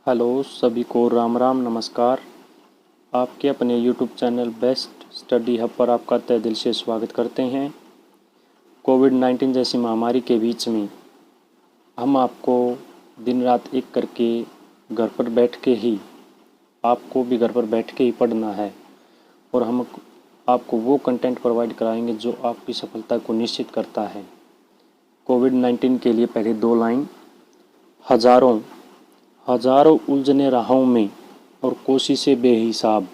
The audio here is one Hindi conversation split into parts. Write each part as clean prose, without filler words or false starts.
हेलो सभी को राम राम नमस्कार। आपके अपने YouTube channel best study hub पर आपका तहे दिल से स्वागत करते हैं। कोविड-19 जैसी महामारी के बीच में हम आपको दिन रात एक करके घर पर बैठ के ही आपको भी घर पर बैठ के ही पढ़ना है और हम आपको वो कंटेंट प्रोवाइड कराएंगे जो आपकी सफलता को निश्चित करता है। कोविड-19 के लिए पहले दो लाइन। हजारों हजारों उलझने राहों में और कोशिशें बेहिसाब,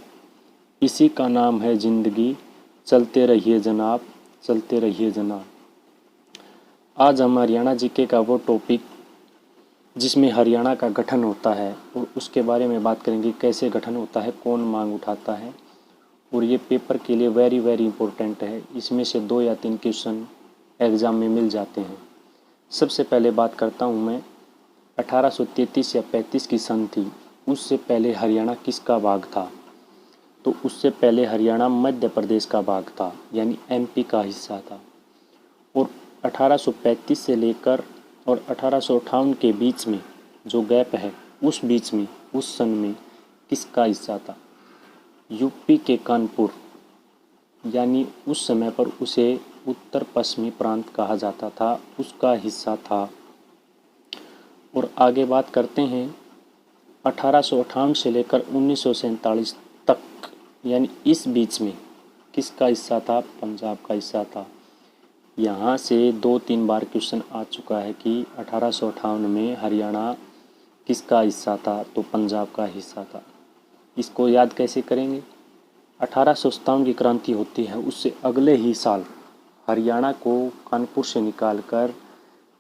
इसी का नाम है ज़िंदगी, चलते रहिए जनाब, चलते रहिए जनाब। आज हम हरियाणा जीके का वो टॉपिक जिसमें हरियाणा का गठन होता है और उसके बारे में बात करेंगे। कैसे गठन होता है, कौन मांग उठाता है, और ये पेपर के लिए वेरी वेरी इंपॉर्टेंट है। इसमें से 2 या 3 क्वेश्चन एग्ज़ाम में मिल जाते हैं। सबसे पहले बात करता हूँ मैं 1833 या 35 की सन थी। उससे पहले हरियाणा किसका भाग था? तो उससे पहले हरियाणा मध्य प्रदेश का भाग था, यानी एमपी का हिस्सा था। और 1835 से लेकर और 1858 के बीच में जो गैप है, उस बीच में उस सन में किसका हिस्सा था? यूपी के कानपुर, यानी उस समय पर उसे उत्तर पश्चिमी प्रांत कहा जाता था, उसका हिस्सा था। और आगे बात करते हैं 1858 से लेकर 1947 तक, यानी इस बीच में किसका हिस्सा था? पंजाब का हिस्सा था। यहाँ से 2-3 बार क्वेश्चन आ चुका है कि 1858 में हरियाणा किसका हिस्सा था? तो पंजाब का हिस्सा था। इसको याद कैसे करेंगे? 1857 की क्रांति होती है, उससे अगले ही साल हरियाणा को कानपुर से निकालकर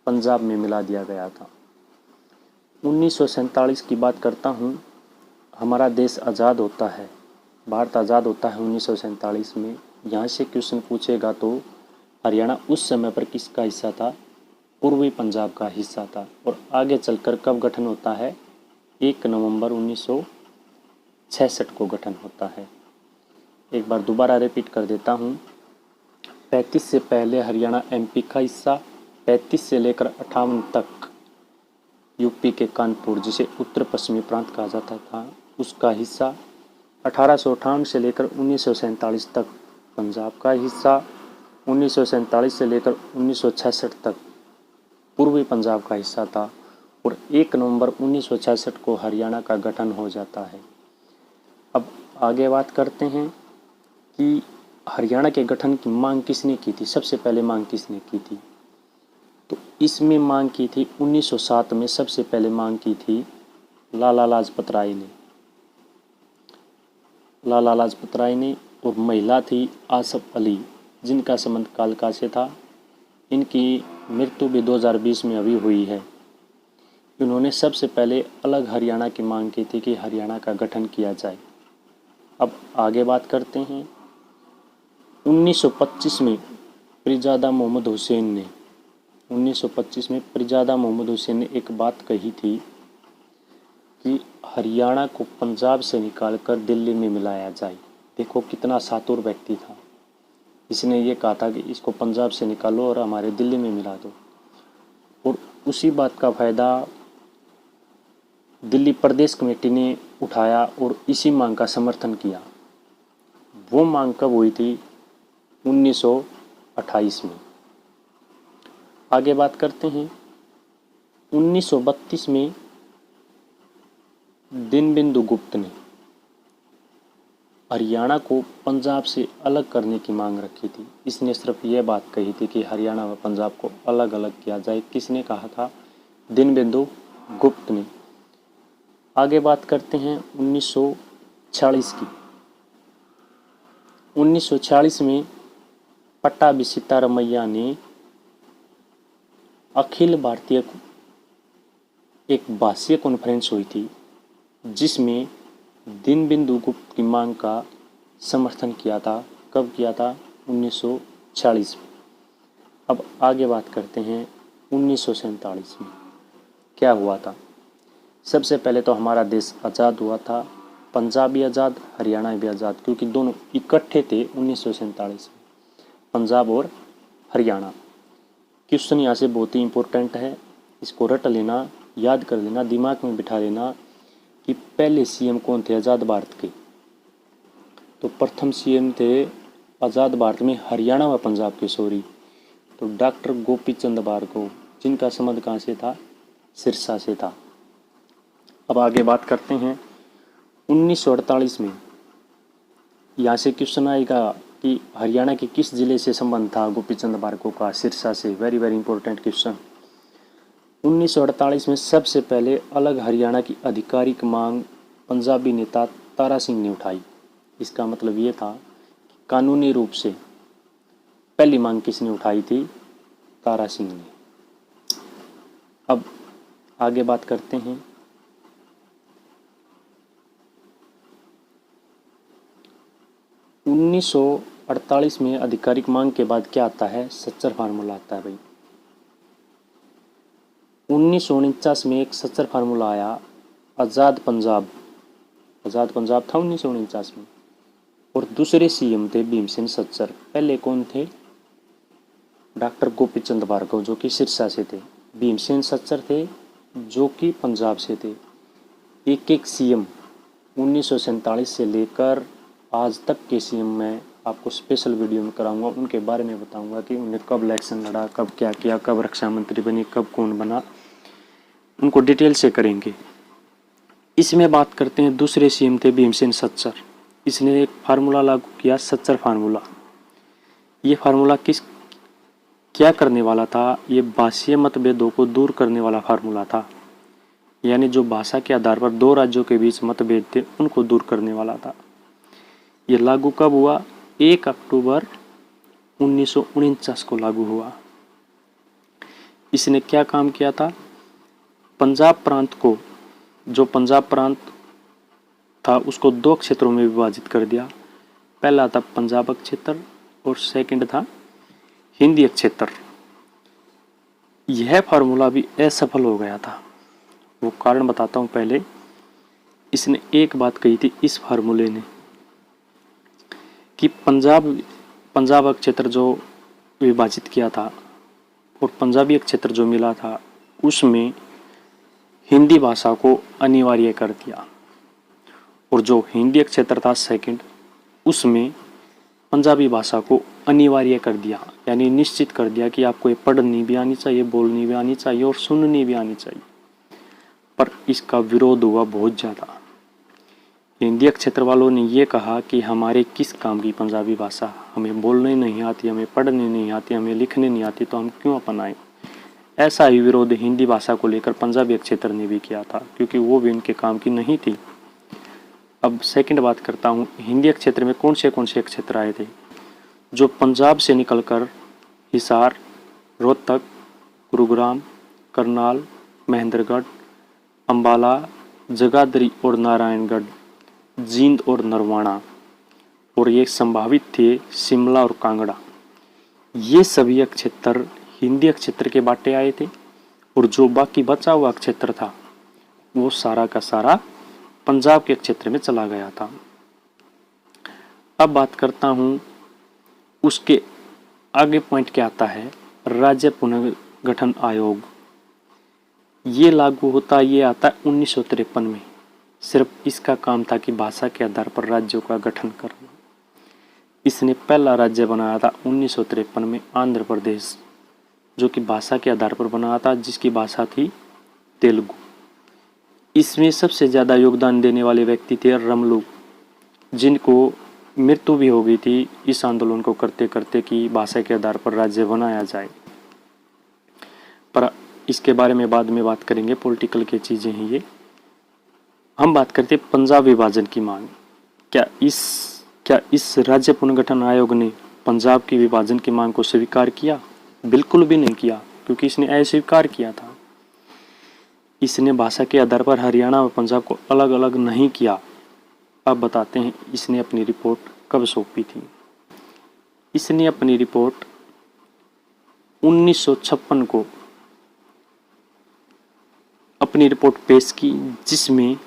पंजाब में मिला दिया गया था। 1947 की बात करता हूँ। हमारा देश आज़ाद होता है, भारत आज़ाद होता है 1947 में। यहाँ से क्वेश्चन पूछेगा तो हरियाणा उस समय पर किसका हिस्सा था? पूर्वी पंजाब का हिस्सा था। और आगे चलकर कब गठन होता है? 1 नवंबर 1966 को गठन होता है। एक बार दोबारा रिपीट कर देता हूँ। 35 से पहले हरियाणा एमपी का हिस्सा, 35 से लेकर 58 तक यूपी के कानपुर, जिसे उत्तर पश्चिमी प्रांत कहा जाता था, उसका हिस्सा। 1858 से लेकर 1947 तक पंजाब का हिस्सा, 1947 से लेकर 1966 तक पूर्वी पंजाब का हिस्सा था। और 1 नवंबर 1966 को हरियाणा का गठन हो जाता है। अब आगे बात करते हैं कि हरियाणा के गठन की मांग किसने की थी? सबसे पहले मांग किसने की थी? तो इसमें मांग की थी 1907 में सबसे पहले मांग की थी लाला लाजपत राय ने। लाला लाजपत राय ने, और महिला थी आसफ अली, जिनका संबंध कालका से था। इनकी मृत्यु भी 2020 में अभी हुई है। इन्होंने सबसे पहले अलग हरियाणा की मांग की थी कि हरियाणा का गठन किया जाए। अब आगे बात करते हैं 1925 में पिरजादा मोहम्मद हुसैन ने 1925 में पिरजादा मोहम्मद हुसैन ने एक बात कही थी कि हरियाणा को पंजाब से निकालकर दिल्ली में मिलाया जाए। देखो कितना शातुर व्यक्ति था। इसने ये कहा था कि इसको पंजाब से निकालो और हमारे दिल्ली में मिला दो। और उसी बात का फ़ायदा दिल्ली प्रदेश कमेटी ने उठाया और इसी मांग का समर्थन किया। वो मांग कब हुई थी? 1928 में। आगे बात करते हैं 1932 में दीनबंधु गुप्त ने हरियाणा को पंजाब से अलग करने की मांग रखी थी। इसने सिर्फ ये बात कही थी कि हरियाणा व पंजाब को अलग अलग किया जाए। किसने कहा था? दीनबंधु गुप्त ने। आगे बात करते हैं 1946 की। 1946 में पट्टाभी सीतारमैया ने अखिल भारतीय एक भाषीय कॉन्फ्रेंस हुई थी, जिसमें दीनबंधु गुप्त की मांग का समर्थन किया था। कब किया था? 1946 में। अब आगे बात करते हैं 1947 में क्या हुआ था। सबसे पहले तो हमारा देश आज़ाद हुआ था, पंजाब भी आज़ाद, हरियाणा भी आज़ाद, क्योंकि दोनों इकट्ठे थे 1947 में, पंजाब और हरियाणा। क्वेश्चन यहाँ से बहुत ही इम्पोर्टेंट है, इसको रट लेना, याद कर लेना, दिमाग में बिठा लेना कि पहले सीएम कौन थे आज़ाद भारत के। तो प्रथम सीएम थे आज़ाद भारत में हरियाणा व पंजाब के, तो डॉक्टर गोपी चंद भार्गव, जिनका संबंध कहाँ से था, सिरसा से था। अब आगे बात करते हैं 1948 में। यहाँ से क्वेश्चन आएगा कि हरियाणा के किस जिले से संबंध था गोपी चंद भार्गव का, सिरसा से। Very very important question. 1948 में सबसे पहले अलग हरियाणा की आधिकारिक मांग पंजाबी नेता तारा सिंह ने उठाई। इसका मतलब ये था कि कानूनी रूप से पहली मांग किसने उठाई थी, तारा सिंह ने। अब आगे बात करते हैं 1948 में आधिकारिक मांग के बाद क्या आता है, सच्चर फार्मूला आता है भाई। 1949 में एक सच्चर फार्मूला आया, आज़ाद पंजाब था 1949 में, और दूसरे सीएम थे भीमसेन सच्चर। पहले कौन थे, डॉक्टर गोपी चंद भार्गव जो कि सिरसा से थे, भीमसेन सच्चर थे जो कि पंजाब से थे। एक एक सीएम 1947 से लेकर आज तक के सीएम मैं आपको स्पेशल वीडियो में कराऊंगा, उनके बारे में बताऊंगा कि उन्हें कब इलेक्शन लड़ा, कब क्या किया, कब रक्षा मंत्री बने, कब कौन बना, उनको डिटेल से करेंगे। इसमें बात करते हैं दूसरे सीएम थे भीमसेन सच्चर। इसने एक फार्मूला लागू किया, सच्चर फार्मूला। ये फार्मूला क्या करने वाला था, ये भाषीय मतभेदों को दूर करने वाला फार्मूला था। यानी जो भाषा के आधार पर दो राज्यों के बीच मतभेद थे उनको दूर करने वाला था। ये लागू कब हुआ, 1 अक्टूबर 1949 को लागू हुआ। इसने क्या काम किया था, पंजाब प्रांत को, जो पंजाब प्रांत था उसको 2 क्षेत्रों में विभाजित कर दिया। पहला था पंजाब क्षेत्र और सेकंड था हिंदी क्षेत्र। यह फार्मूला भी असफल हो गया था। वो कारण बताता हूँ पहले। इसने एक बात कही थी इस फार्मूले ने कि पंजाब क्षेत्र जो विभाजित किया था और पंजाबी क्षेत्र जो मिला था उसमें हिंदी भाषा को अनिवार्य कर दिया, और जो हिंदी क्षेत्र था सेकंड, उसमें पंजाबी भाषा को अनिवार्य कर दिया। यानी निश्चित कर दिया कि आपको ये पढ़नी भी आनी चाहिए, बोलनी भी आनी चाहिए और सुननी भी आनी चाहिए। पर इसका विरोध हुआ बहुत ज़्यादा। हिंदी क्षेत्र वालों ने ये कहा कि हमारे किस काम की पंजाबी भाषा, हमें बोलने नहीं आती, हमें पढ़ने नहीं आती, हमें लिखने नहीं आती, तो हम क्यों अपनाएं। ऐसा ही विरोध हिंदी भाषा को लेकर पंजाबी क्षेत्र ने भी किया था, क्योंकि वो भी उनके काम की नहीं थी। अब सेकंड बात करता हूँ, हिंदी क्षेत्र में कौन से क्षेत्र आए थे, जो पंजाब से निकलकर हिसार, रोहतक, गुरुग्राम, करनाल, महेंद्रगढ़, अम्बाला, जगाधरी और नारायणगढ़, जींद और नरवाना, और ये संभावित थे शिमला और कांगड़ा। ये सभी क्षेत्र हिंदी क्षेत्र के बाटे आए थे, और जो बाकी बचा हुआ क्षेत्र था वो सारा का सारा पंजाब के क्षेत्र में चला गया था। अब बात करता हूँ उसके आगे पॉइंट क्या आता है, राज्य पुनर्गठन आयोग। ये लागू होता, ये आता 1953 में। सिर्फ इसका काम था कि भाषा के आधार पर राज्यों का गठन करना। इसने पहला राज्य बनाया था 1953 में आंध्र प्रदेश, जो कि भाषा के आधार पर बनाया था, जिसकी भाषा थी तेलुगु। इसमें सबसे ज़्यादा योगदान देने वाले व्यक्ति थे रमलू, जिनको मृत्यु भी हो गई थी इस आंदोलन को करते करते कि भाषा के आधार पर राज्य बनाया जाए। पर इसके बारे में बाद में बात करेंगे, पॉलिटिकल की चीज़ें हैं ये। हम बात करते हैं पंजाब विभाजन की मांग। क्या इस राज्य पुनर्गठन आयोग ने पंजाब की विभाजन की मांग को स्वीकार किया? बिल्कुल भी नहीं किया, क्योंकि इसने अस्वीकार किया था। इसने भाषा के आधार पर हरियाणा और पंजाब को अलग अलग नहीं किया। अब बताते हैं इसने अपनी रिपोर्ट कब सौंपी थी। इसने अपनी रिपोर्ट 1956 को अपनी रिपोर्ट पेश की, जिसमें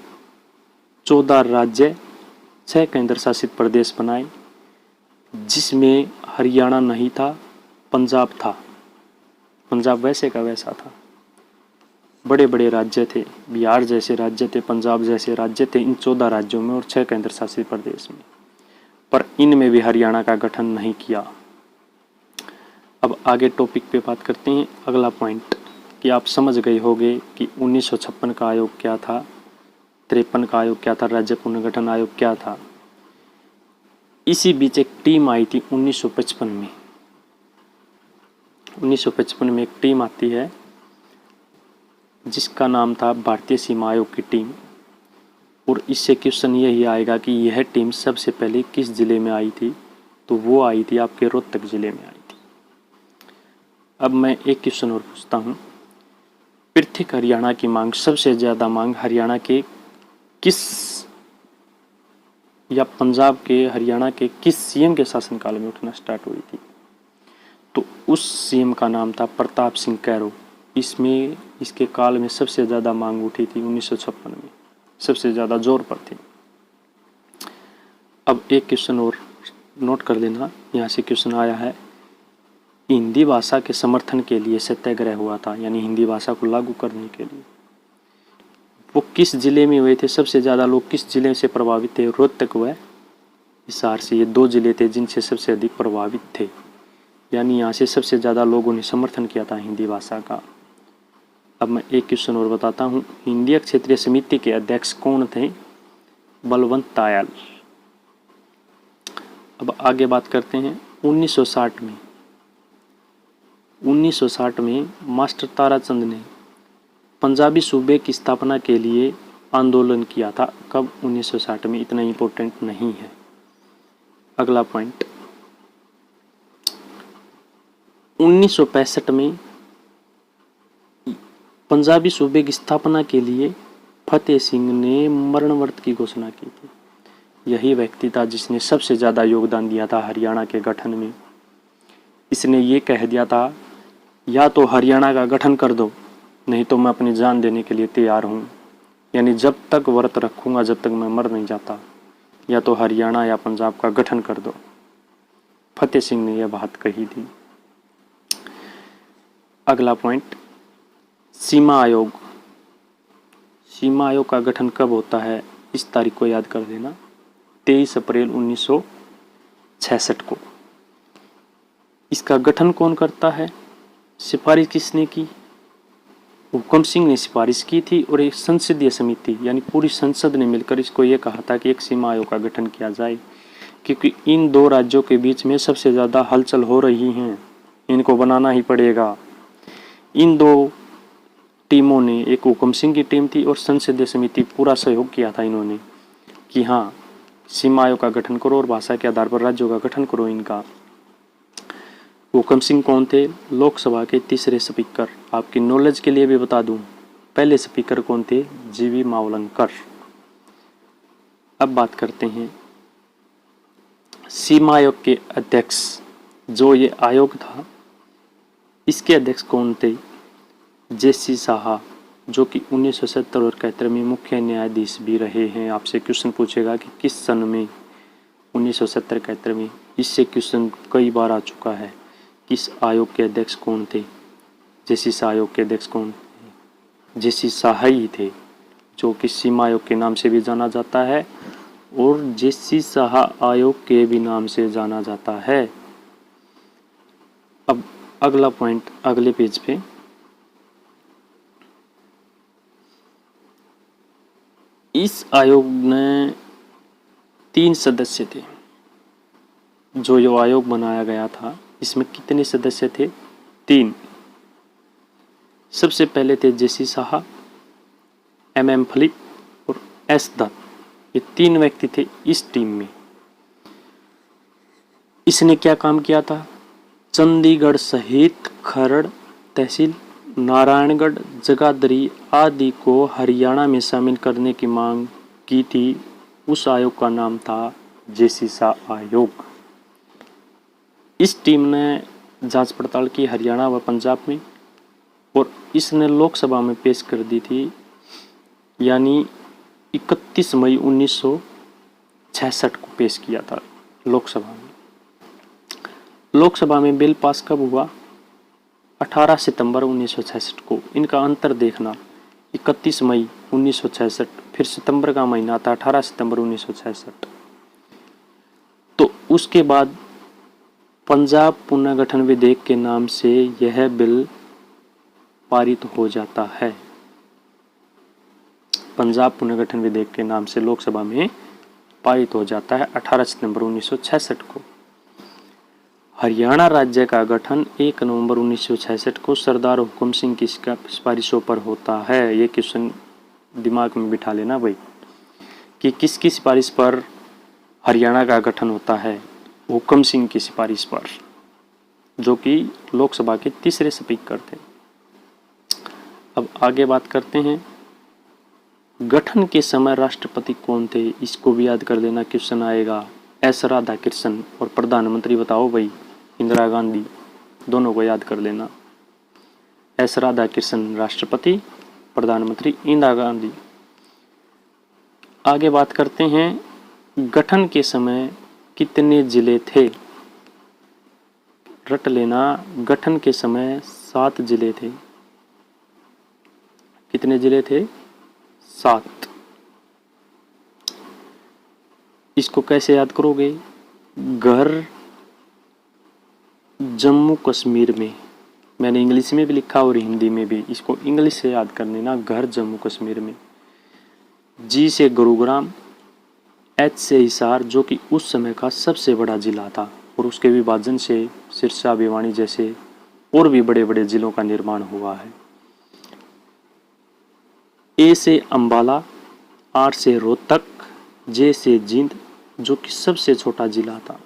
14 राज्य, 6 केंद्र शासित प्रदेश बनाए, जिसमें हरियाणा नहीं था, पंजाब था। पंजाब वैसे का वैसा था। बड़े बड़े राज्य थे, बिहार जैसे राज्य थे, पंजाब जैसे राज्य थे इन 14 राज्यों में और 6 केंद्र शासित प्रदेश में, पर इनमें भी हरियाणा का गठन नहीं किया। अब आगे टॉपिक पे बात करते हैं। अगला पॉइंट कि आप समझ गए होंगे कि 1956 का आयोग क्या था, 53 का आयोग क्या था, राज्य पुनर्गठन आयोग क्या था। इसी बीच एक टीम आई थी 1955 में। 1955 में एक टीम आती है जिसका नाम था भारतीय सीमा आयोग की टीम, और इससे क्वेश्चन यही आएगा कि यह टीम सबसे पहले किस जिले में आई थी, तो वो आई थी आपके रोहतक जिले में आई थी। अब मैं एक क्वेश्चन और पूछता हूँ, पृथक हरियाणा की मांग, सबसे ज़्यादा मांग हरियाणा के किस या पंजाब के हरियाणा के किस सीएम के शासनकाल में उठना स्टार्ट हुई थी, तो उस सीएम का नाम था प्रताप सिंह कैरो। इसके काल में सबसे ज़्यादा मांग उठी थी 1956 में, सबसे ज़्यादा जोर पर थी। अब एक क्वेश्चन और नोट कर लेना, यहाँ से क्वेश्चन आया है, हिंदी भाषा के समर्थन के लिए सत्याग्रह हुआ था, यानी हिंदी भाषा को लागू करने के लिए, वो किस जिले में हुए थे, सबसे ज़्यादा लोग किस जिले से प्रभावित थे, रोहतक व हिसार से। ये 2 जिले थे जिनसे सबसे अधिक प्रभावित थे, यानी यहाँ से सबसे ज़्यादा लोगों ने समर्थन किया था हिंदी भाषा का। अब मैं एक क्वेश्चन और बताता हूँ, हिंदी क्षेत्रीय समिति के अध्यक्ष कौन थे, बलवंत तायल। अब आगे बात करते हैं 1960 में मास्टर ताराचंद ने पंजाबी सूबे की स्थापना के लिए आंदोलन किया था। कब? 1960 में, इतना इम्पोर्टेंट नहीं है। अगला पॉइंट, 1965 में पंजाबी सूबे की स्थापना के लिए फतेह सिंह ने मरण व्रत की घोषणा की थी। यही व्यक्ति था जिसने सबसे ज़्यादा योगदान दिया था हरियाणा के गठन में। इसने ये कह दिया था, या तो हरियाणा का गठन कर दो, नहीं तो मैं अपनी जान देने के लिए तैयार हूँ, यानी जब तक व्रत रखूँगा जब तक मैं मर नहीं जाता, या तो हरियाणा या पंजाब का गठन कर दो। फतेह सिंह ने यह बात कही थी। अगला पॉइंट, सीमा आयोग। सीमा आयोग का गठन कब होता है, इस तारीख को याद कर देना, 23 अप्रैल 1966 को। इसका गठन कौन करता है, सिफारिश किसने की, हुकम सिंह ने सिफारिश की थी, और एक संसदीय समिति यानी पूरी संसद ने मिलकर इसको ये कहा था कि एक सीमा आयोग का गठन किया जाए, क्योंकि इन 2 राज्यों के बीच में सबसे ज़्यादा हलचल हो रही हैं, इनको बनाना ही पड़ेगा। इन 2 टीमों ने, एक हुकम सिंह की टीम थी और संसदीय समिति, पूरा सहयोग किया था इन्होंने कि हाँ सीमा आयोग का गठन करो और भाषा के आधार पर राज्यों का गठन करो इनका। हुकम सिंह कौन थे, लोकसभा के 3रे स्पीकर। आपकी नॉलेज के लिए भी बता दूं, पहले स्पीकर कौन थे, जीवी मावलंकर। अब बात करते हैं सीमा आयोग के अध्यक्ष। जो ये आयोग था इसके अध्यक्ष कौन थे, जेसी साहा, जो कि 1970 और 71 में मुख्य न्यायाधीश भी रहे हैं। आपसे क्वेश्चन पूछेगा कि किस सन में, 1970-71 में। इससे क्वेश्चन कई बार आ चुका है। किस आयोग के अध्यक्ष कौन थे, जेसी साहा आयोग के अध्यक्ष कौन थे, जेसी साहा ही थे, जो कि सीमा आयोग के नाम से भी जाना जाता है और जेसी साहा आयोग के भी नाम से जाना जाता है। अब अगला पॉइंट अगले पेज पे, इस आयोग में 3 सदस्य थे। जो ये आयोग बनाया गया था इसमें कितने सदस्य थे, 3। सबसे पहले थे जेसी साहा, MM फिलिप और S दत्त। ये 3 व्यक्ति थे इस टीम में। इसने क्या काम किया था, चंडीगढ़ सहित खरड़ तहसील, नारायणगढ़, जगाधरी आदि को हरियाणा में शामिल करने की मांग की थी। उस आयोग का नाम था जेसी साहा आयोग। इस टीम ने जांच पड़ताल की हरियाणा व पंजाब में और इसने लोकसभा में पेश कर दी थी, यानी 31 मई 1966 को पेश किया था लोकसभा में। लोकसभा में बिल पास कब हुआ, 18 सितंबर 1966 को। इनका अंतर देखना, 31 मई 1966, फिर सितंबर का महीना आता 18 सितंबर 1966। तो उसके बाद पंजाब पुनर्गठन विधेयक के नाम से यह बिल पारित हो जाता है। पंजाब पुनर्गठन विधेयक के नाम से लोकसभा में पारित हो जाता है 18 सितंबर 1966 को। हरियाणा राज्य का गठन 1 नवंबर 1966 को सरदार हुकुम सिंह की सिफारिशों पर होता है। ये क्वेश्चन दिमाग में बिठा लेना भाई कि किसकी सिफारिश पर हरियाणा का गठन होता है। हुकुम सिंह की सिफारिश पर, जो कि लोकसभा के तीसरे स्पीकर थे। अब आगे बात करते हैं, गठन के समय राष्ट्रपति कौन थे, इसको भी याद कर लेना, क्वेश्चन आएगा। एस राधाकृष्णन और प्रधानमंत्री बताओ भाई, इंदिरा गांधी, दोनों को याद कर लेना। एस राधाकृष्णन राष्ट्रपति, प्रधानमंत्री इंदिरा गांधी। आगे बात करते हैं, गठन के समय कितने जिले थे। रट लेना, गठन के समय 7 जिले थे। कितने जिले थे? 7। इसको कैसे याद करोगे? घर जम्मू कश्मीर में, मैंने इंग्लिश में भी लिखा और हिंदी में भी, इसको इंग्लिश से याद कर लेना। घर जम्मू कश्मीर में। जी से गुरुग्राम, एच से हिसार, जो कि उस समय का सबसे बड़ा जिला था, और उसके विभाजन से सिरसा, भिवानी जैसे और भी बड़े बड़े जिलों का निर्माण हुआ है। ए से अंबाला, आर से रोहतक, जे से जींद, जो कि सबसे छोटा जिला था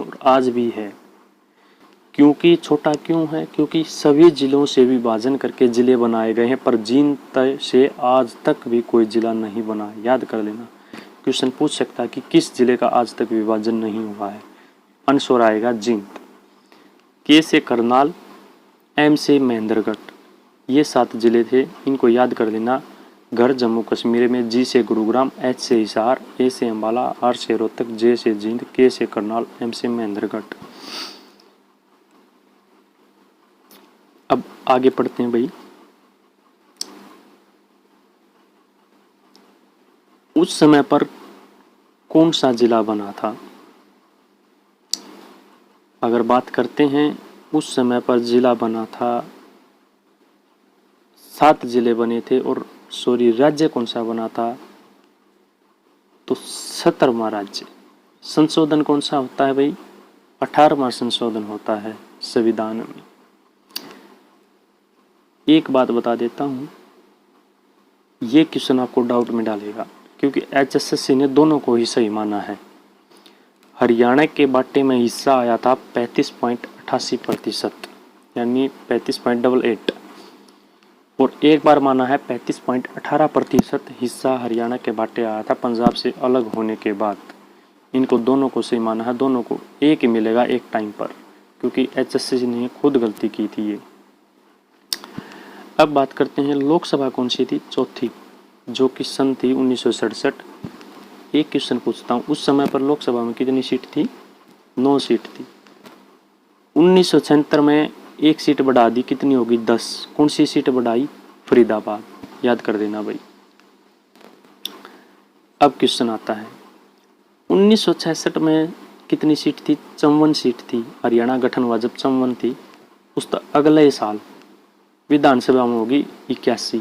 और आज भी है। क्योंकि छोटा क्यों है? क्योंकि सभी जिलों से विभाजन करके जिले बनाए गए हैं, पर जींद से आज तक भी कोई जिला नहीं बना। याद कर लेना, क्वेश्चन पूछ सकता है कि किस जिले का आज तक विभाजन नहीं हुआ है। आंसर आएगा जींद। के से करनाल, एम से महेंद्रगढ़, ये 7 जिले थे, इनको याद कर लेना। घर जम्मू कश्मीर में, जी से गुरुग्राम, एच से हिसार, ए से अंबाला, आर से रोहतक, जे से जींद, के से करनाल, एम से महेंद्रगढ़। अब आगे पढ़ते हैं भाई। उस समय पर कौन सा जिला बना था? अगर बात करते हैं, उस समय पर जिला बना था, 7 जिले बने थे, और राज्य कौन सा बना था? तो 17वां राज्य। संशोधन कौन सा होता है भाई? 18वां संशोधन होता है संविधान में। एक बात बता देता हूं, ये क्वेश्चन आपको डाउट में डालेगा, क्योंकि HSSC ने दोनों को ही सही माना है। हरियाणा के बाटे में हिस्सा आया था 35.88%, यानी 35.88, और एक बार माना है 35.18% हिस्सा हरियाणा के बाटे आया था पंजाब से अलग होने के बाद। इनको दोनों को सही माना है, दोनों को एक ही मिलेगा एक टाइम पर, क्योंकि HSSC ने खुद गलती की थी ये। अब बात करते हैं, लोकसभा कौन सी थी? चौथी, जो कि सन थी 1967। एक क्वेश्चन पूछता हूँ, उस समय पर लोकसभा में कितनी सीट थी? 9 सीट थी। 1976 में एक सीट बढ़ा दी, कितनी होगी? 10। कौन सी सीट बढ़ाई? फरीदाबाद। याद कर देना भाई। अब क्वेश्चन आता है, 1966 में कितनी सीट थी? 54 सीट थी। हरियाणा गठन हुआ जब 54 थी। उस अगले साल विधानसभा में होगी 81।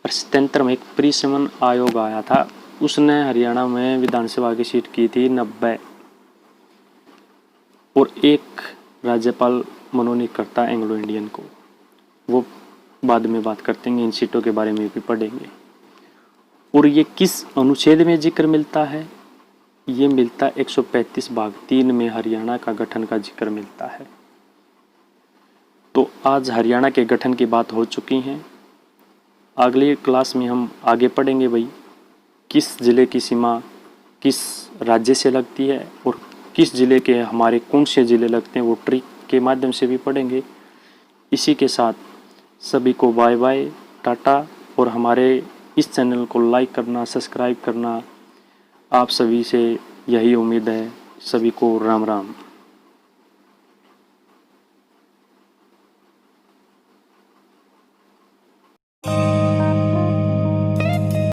और 77 में एक परिसमन आयोग आया था, उसने हरियाणा में विधानसभा की सीट की थी 90, और एक राज्यपाल मनोनीत करता है एंग्लो इंडियन को। वो बाद में बात करते हैं, इन सीटों के बारे में भी पढ़ेंगे। और ये किस अनुच्छेद में जिक्र मिलता है? ये मिलता है 135 भाग 3 में हरियाणा का गठन का जिक्र मिलता है। तो आज हरियाणा के गठन की बात हो चुकी है। अगली क्लास में हम आगे पढ़ेंगे भाई, किस जिले की सीमा किस राज्य से लगती है, और किस जिले के हमारे कौन से जिले लगते हैं, वो ट्रिक के माध्यम से भी पढ़ेंगे। इसी के साथ सभी को बाय बाय, टाटा, और हमारे इस चैनल को लाइक करना, सब्सक्राइब करना, आप सभी से यही उम्मीद है। सभी को राम राम।